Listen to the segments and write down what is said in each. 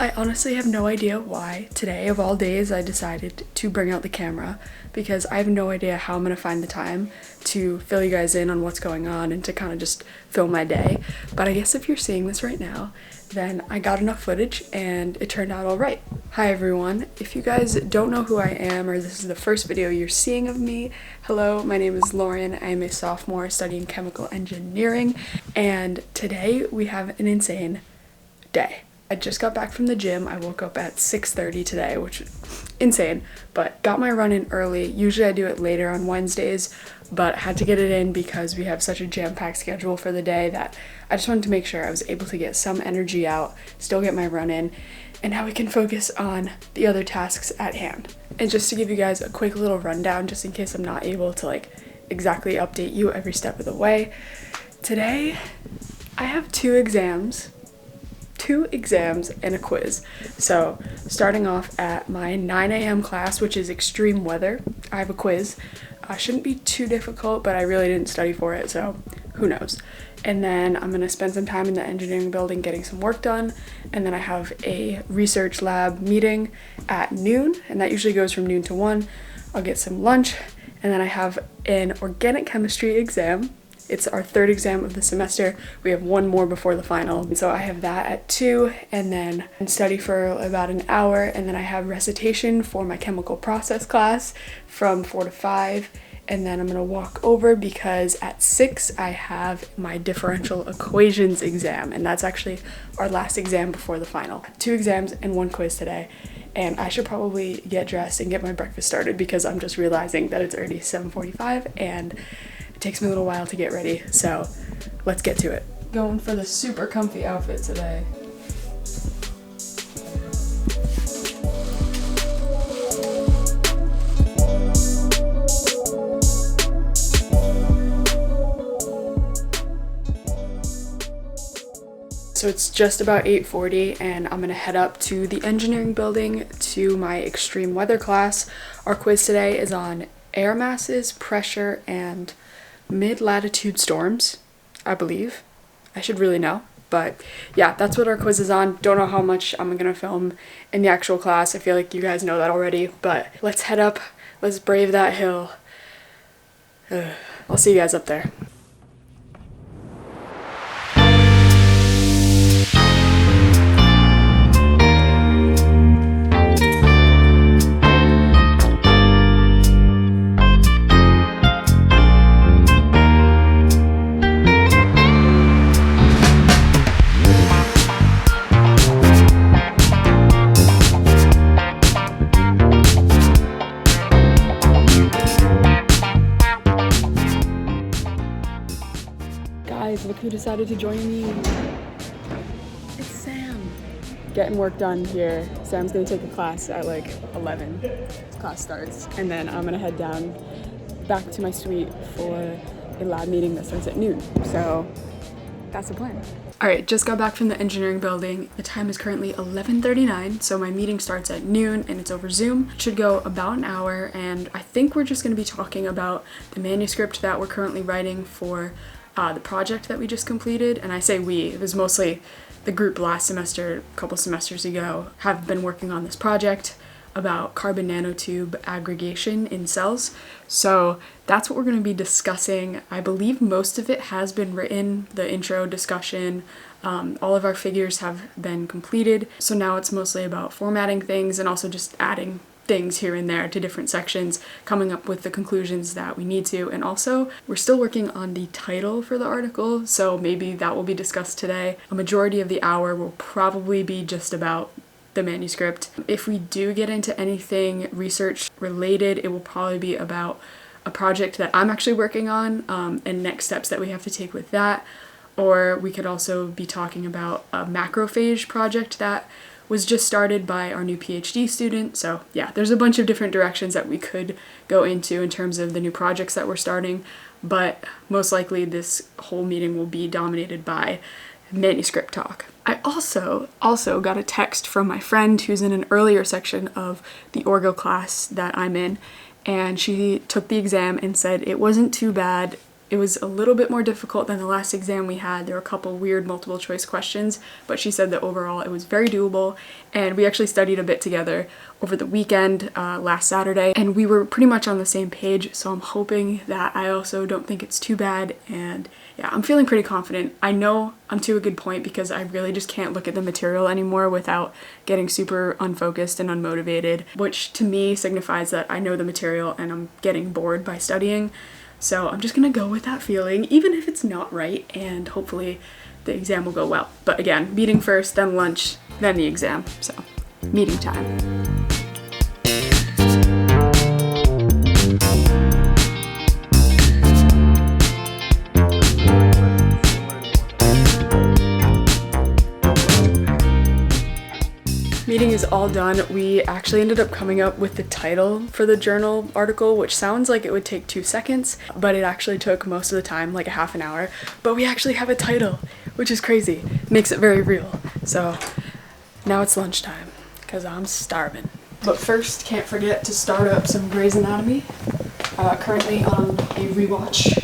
I honestly have no idea why today of all days I decided to bring out the camera, because I have no idea how I'm gonna find the time to fill you guys in on what's going on and to kind of just film my day. But I guess if you're seeing this right now, then I got enough footage and it turned out all right. Hi everyone. If you guys don't know who I am, or this is the first video you're seeing of me, hello, my name is Lauren. I am a sophomore studying chemical engineering, and today we have an insane day. I just got back from the gym. I woke up at 6:30 today, which is insane, but got my run in early. Usually I do it later on Wednesdays, but I had to get it in because we have such a jam-packed schedule for the day that I just wanted to make sure I was able to get some energy out, still get my run in, and now we can focus on the other tasks at hand. And just to give you guys a quick little rundown, just in case I'm not able to exactly update you every step of the way, today I have two exams and a quiz. So starting off at my 9 a.m. class, which is extreme weather, I have a quiz. Shouldn't be too difficult, but I really didn't study for it, so who knows. And then I'm gonna spend some time in the engineering building getting some work done, and then I have a research lab meeting at noon, and that usually goes from noon to 1. I'll get some lunch, and then I have an organic chemistry exam. It's our third exam of the semester. We have one more before the final. And so I have that at 2, and then study for about an hour, and then I have recitation for my chemical process class from 4 to 5. And then I'm gonna walk over because at 6 I have my differential equations exam, and that's actually our last exam before the final. 2 exams and 1 quiz today. And I should probably get dressed and get my breakfast started because I'm just realizing that it's already 7:45 and it takes me a little while to get ready, so let's get to it. Going for the super comfy outfit today. So it's just about 8:40 and I'm gonna head up to the engineering building to my extreme weather class. Our quiz today is on air masses, pressure, and mid-latitude storms, I believe. I should really know, but yeah, that's what our quiz is on. Don't know how much I'm gonna film in the actual class. I feel like you guys know that already, but let's head up, let's brave that hill. I'll see you guys up there. Guys, look who decided to join me. It's Sam. Getting work done here. Sam's gonna take a class at 11. Class starts. And then I'm gonna head down back to my suite for a lab meeting that starts at noon. So that's the plan. All right, just got back from the engineering building. The time is currently 11:39, so my meeting starts at noon and it's over Zoom. It should go about an hour, and I think we're just gonna be talking about the manuscript that we're currently writing for the project that we just completed. And I say we, it was mostly the group last semester, a couple semesters ago, have been working on this project about carbon nanotube aggregation in cells. So that's what we're going to be discussing. I believe most of it has been written, the intro discussion, all of our figures have been completed. So now it's mostly about formatting things and also just adding things here and there to different sections, coming up with the conclusions that we need to. And also, we're still working on the title for the article, so maybe that will be discussed today. A majority of the hour will probably be just about the manuscript. If we do get into anything research related, it will probably be about a project that I'm actually working on, and next steps that we have to take with that. Or we could also be talking about a macrophage project that was just started by our new PhD student. So yeah, there's a bunch of different directions that we could go into in terms of the new projects that we're starting, but most likely this whole meeting will be dominated by manuscript talk. I also got a text from my friend who's in an earlier section of the Orgo class that I'm in, and she took the exam and said it wasn't too bad. It was a little bit more difficult than the last exam we had. There were a couple weird multiple choice questions, but she said that overall it was very doable, and we actually studied a bit together over the weekend last Saturday, and we were pretty much on the same page, so I'm hoping that I also don't think it's too bad, and yeah, I'm feeling pretty confident. I know I'm to a good point because I really just can't look at the material anymore without getting super unfocused and unmotivated, which to me signifies that I know the material and I'm getting bored by studying. So I'm just gonna go with that feeling, even if it's not right, and hopefully the exam will go well. But again, meeting first, then lunch, then the exam. So, meeting time. Meeting is all done. We actually ended up coming up with the title for the journal article, which sounds like it would take 2 seconds, but it actually took most of the time, like a half an hour. But we actually have a title, which is crazy. Makes it very real. So now it's lunchtime, because I'm starving. But first, can't forget to start up some Grey's Anatomy. Currently on a rewatch,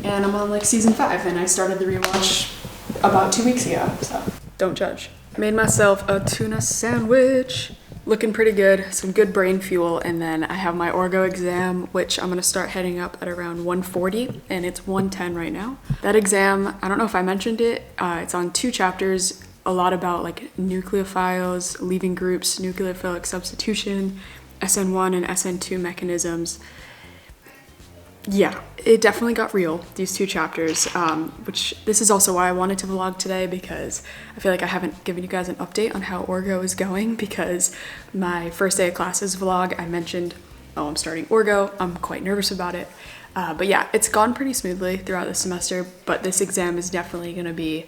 and I'm on like season 5, and I started the rewatch about 2 weeks ago, so don't judge. Made myself a tuna sandwich, looking pretty good, some good brain fuel, and then I have my Orgo exam, which I'm gonna start heading up at around 1:40, and it's 1:10 right now. That exam, I don't know if I mentioned it, it's on 2 chapters, a lot about like nucleophiles, leaving groups, nucleophilic substitution, SN1 and SN2 mechanisms. Yeah, it definitely got real, these 2 chapters, which this is also why I wanted to vlog today, because I feel like I haven't given you guys an update on how Orgo is going, because my first day of classes vlog, I mentioned, oh, I'm starting Orgo, I'm quite nervous about it. But yeah, it's gone pretty smoothly throughout the semester, but this exam is definitely gonna be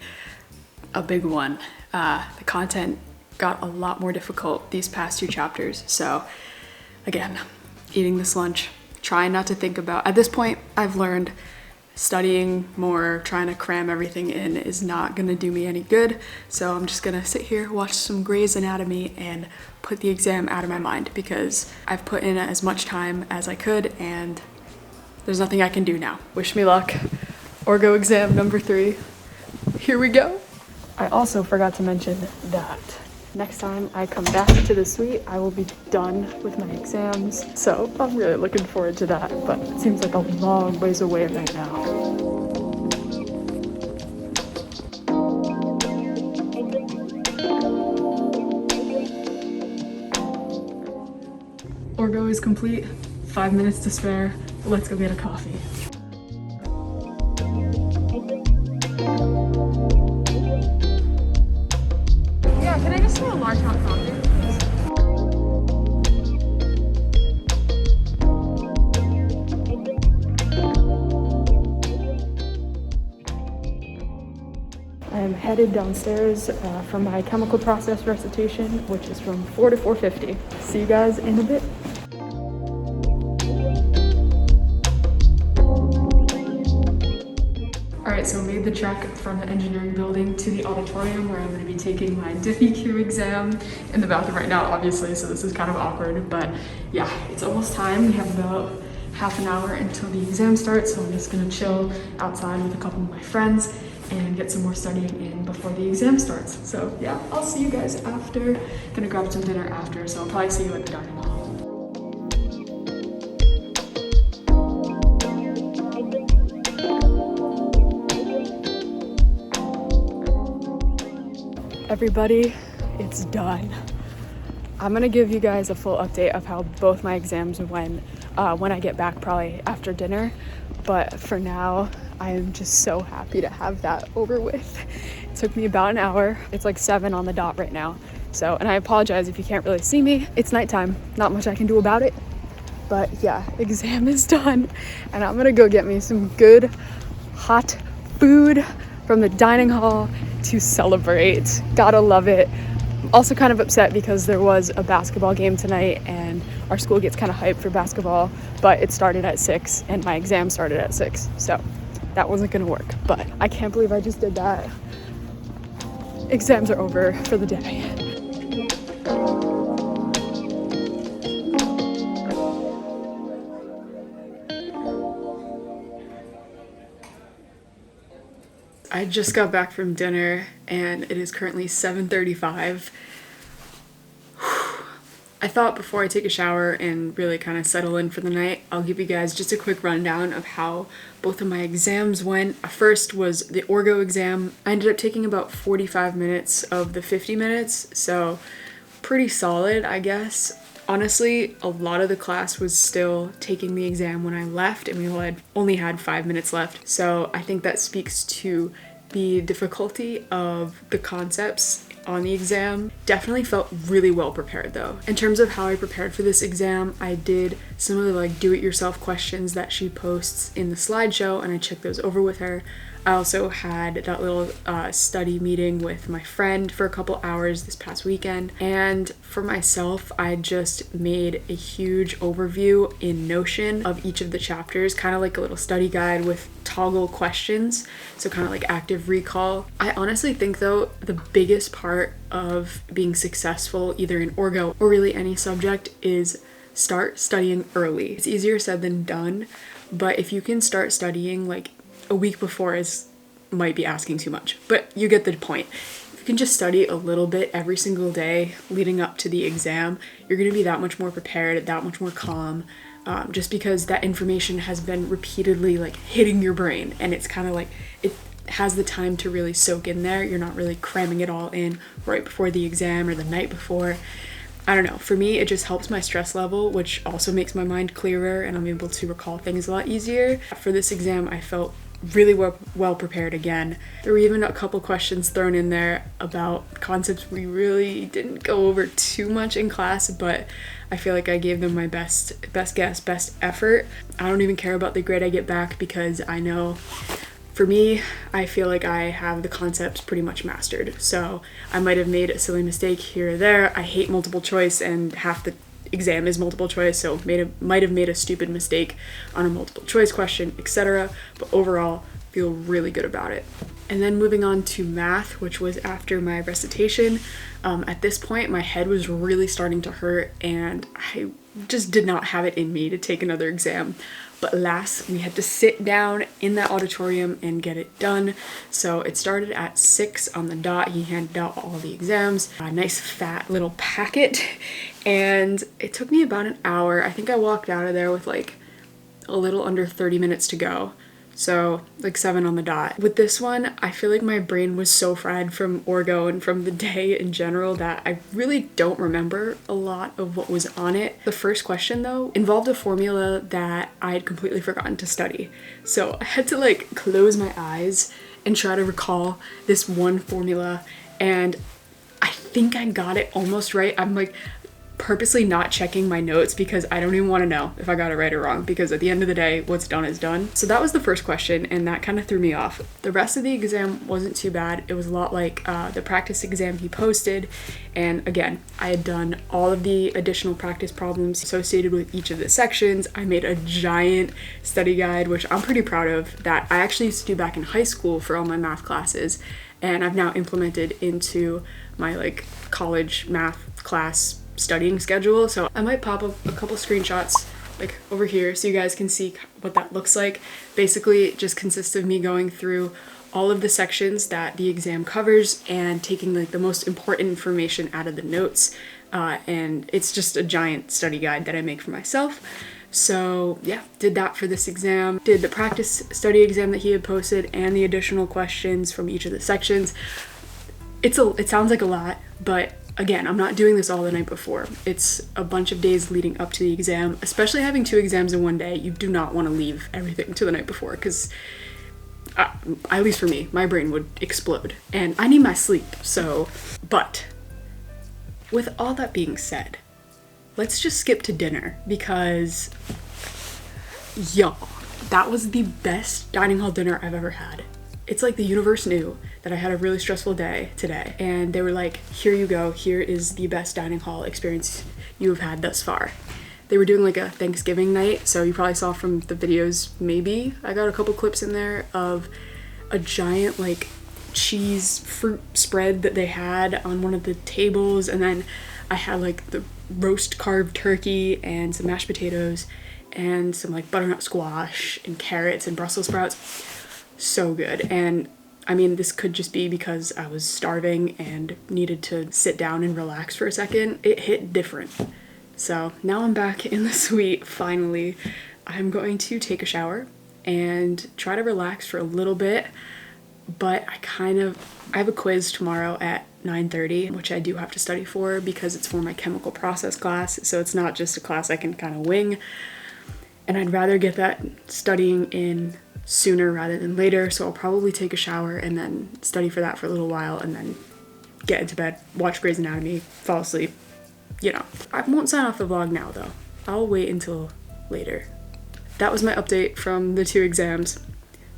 a big one. The content got a lot more difficult these past 2 chapters, so again, eating this lunch, trying not to think about, at this point I've learned studying more, trying to cram everything in is not gonna do me any good, so I'm just gonna sit here, watch some Grey's Anatomy, and put the exam out of my mind, because I've put in as much time as I could and there's nothing I can do now. Wish me luck. Orgo exam number 3. Here we go. I also forgot to mention that next time I come back to the suite, I will be done with my exams. So I'm really looking forward to that, but it seems like a long ways away right now. Orgo is complete, 5 minutes to spare. Let's go get a coffee. Can I just get a large hot coffee, please? I am headed downstairs for my chemical process recitation, which is from 4 to 4:50. See you guys in a bit. Alright, so made the trek from the engineering building to the auditorium where I'm going to be taking my DiffyQ exam in the bathroom right now, obviously, so this is kind of awkward, but yeah, it's almost time. We have about half an hour until the exam starts, so I'm just going to chill outside with a couple of my friends and get some more studying in before the exam starts. So yeah, I'll see you guys after. Gonna grab some dinner after, so I'll probably see you at the dining hall. Everybody, it's done. I'm gonna give you guys a full update of how both my exams went when I get back, probably after dinner. But for now, I am just so happy to have that over with. It took me about an hour. It's like 7 on the dot right now. So, and I apologize if you can't really see me. It's nighttime, not much I can do about it. But yeah, exam is done. And I'm gonna go get me some good hot food from the dining hall to celebrate. Gotta love it. Also kind of upset because there was a basketball game tonight and our school gets kind of hyped for basketball, but it started at 6 and my exam started at 6. So that wasn't gonna work, but I can't believe I just did that. Exams are over for the day. I just got back from dinner and it is currently 7:35. I thought before I take a shower and really kind of settle in for the night, I'll give you guys just a quick rundown of how both of my exams went. First was the Orgo exam. I ended up taking about 45 minutes of the 50 minutes, so pretty solid, I guess. Honestly, a lot of the class was still taking the exam when I left, and we only had 5 minutes left. So I think that speaks to the difficulty of the concepts on the exam. Definitely felt really well prepared though. In terms of how I prepared for this exam, I did some of the like do-it-yourself questions that she posts in the slideshow, and I checked those over with her. I also had that little study meeting with my friend for a couple hours this past weekend. And for myself, I just made a huge overview in Notion of each of the chapters, kind of like a little study guide with toggle questions, so kind of like active recall. I honestly think though, the biggest part of being successful either in Orgo or really any subject is start studying early. It's easier said than done, but if you can start studying like a week before might be asking too much, but you get the point. If you can just study a little bit every single day leading up to the exam, you're going to be that much more prepared, that much more calm, just because that information has been repeatedly like hitting your brain, and it's kind of like it has the time to really soak in there. You're not really cramming it all in right before the exam or the night before. I don't know, for me it just helps my stress level, which also makes my mind clearer and I'm able to recall things a lot easier. For this exam I felt really well prepared again. There were even a couple questions thrown in there about concepts we really didn't go over too much in class, but I feel like I gave them my best guess, best effort. I don't even care about the grade I get back because I know for me, I feel like I have the concepts pretty much mastered. So I might have made a silly mistake here or there. I hate multiple choice and half the exam is multiple choice, so might have made a stupid mistake on a multiple choice question, etc. But overall, feel really good about it. And then moving on to math, which was after my recitation. At this point, my head was really starting to hurt and I just did not have it in me to take another exam. But last, we had to sit down in that auditorium and get it done. So it started at 6 on the dot. He handed out all the exams, a nice fat little packet, and it took me about an hour. I think I walked out of there with like a little under 30 minutes to go. So like 7 on the dot. With this one, I feel like my brain was so fried from Orgo and from the day in general that I really don't remember a lot of what was on it. The first question though involved a formula that I had completely forgotten to study. So I had to like close my eyes and try to recall this one formula, and I think I got it almost right. I'm like purposely not checking my notes because I don't even want to know if I got it right or wrong, because at the end of the day, what's done is done. So that was the first question, and that kind of threw me off. The rest of the exam wasn't too bad. It was a lot like the practice exam he posted, and again, I had done all of the additional practice problems associated with each of the sections. I made a giant study guide, which I'm pretty proud of, that I actually used to do back in high school for all my math classes, and I've now implemented into my like college math class studying schedule. So I might pop up a couple screenshots like over here so you guys can see what that looks like. Basically it just consists of me going through all of the sections that the exam covers and taking like the most important information out of the notes, and it's just a giant study guide that I make for myself. So yeah, did that for this exam, did the practice study exam that he had posted and the additional questions from each of the sections. It sounds like a lot, but again, I'm not doing this all the night before. It's a bunch of days leading up to the exam. Especially having 2 exams in one day, you do not want to leave everything to the night before, because at least for me, my brain would explode and I need my sleep. So, but with all that being said, let's just skip to dinner, because y'all, that was the best dining hall dinner I've ever had. It's like the universe knew that I had a really stressful day today, and they were like, here you go, here is the best dining hall experience you have had thus far. They were doing like a Thanksgiving night, so you probably saw from the videos, maybe I got a couple clips in there of a giant like cheese fruit spread that they had on one of the tables, and then I had like the roast carved turkey and some mashed potatoes and some like butternut squash and carrots and Brussels sprouts. So good. And I mean, this could just be because I was starving and needed to sit down and relax for a second. It hit different. So now I'm back in the suite, finally. I'm going to take a shower and try to relax for a little bit, but I have a quiz tomorrow at 9:30, which I do have to study for because it's for my chemical process class, so it's not just a class I can kind of wing, and I'd rather get that studying in sooner rather than later, so I'll probably take a shower and then study for that for a little while and then get into bed, watch Grey's Anatomy, fall asleep, you know. I won't sign off the vlog now though. I'll wait until later. That was my update from the 2 exams.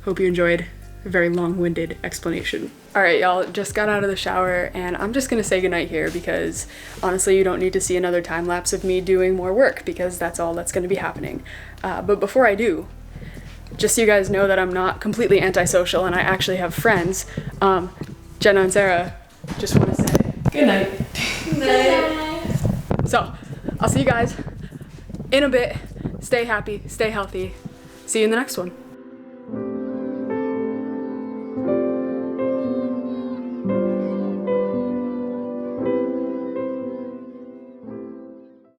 Hope you enjoyed. A very long-winded explanation. All right, y'all, just got out of the shower and I'm just gonna say goodnight here because honestly, you don't need to see another time lapse of me doing more work because that's all that's gonna be happening. But before I do, just so you guys know that I'm not completely antisocial and I actually have friends, Jenna and Sarah just wanna say goodnight. Good night. So, I'll see you guys in a bit. Stay happy, stay healthy. See you in the next one.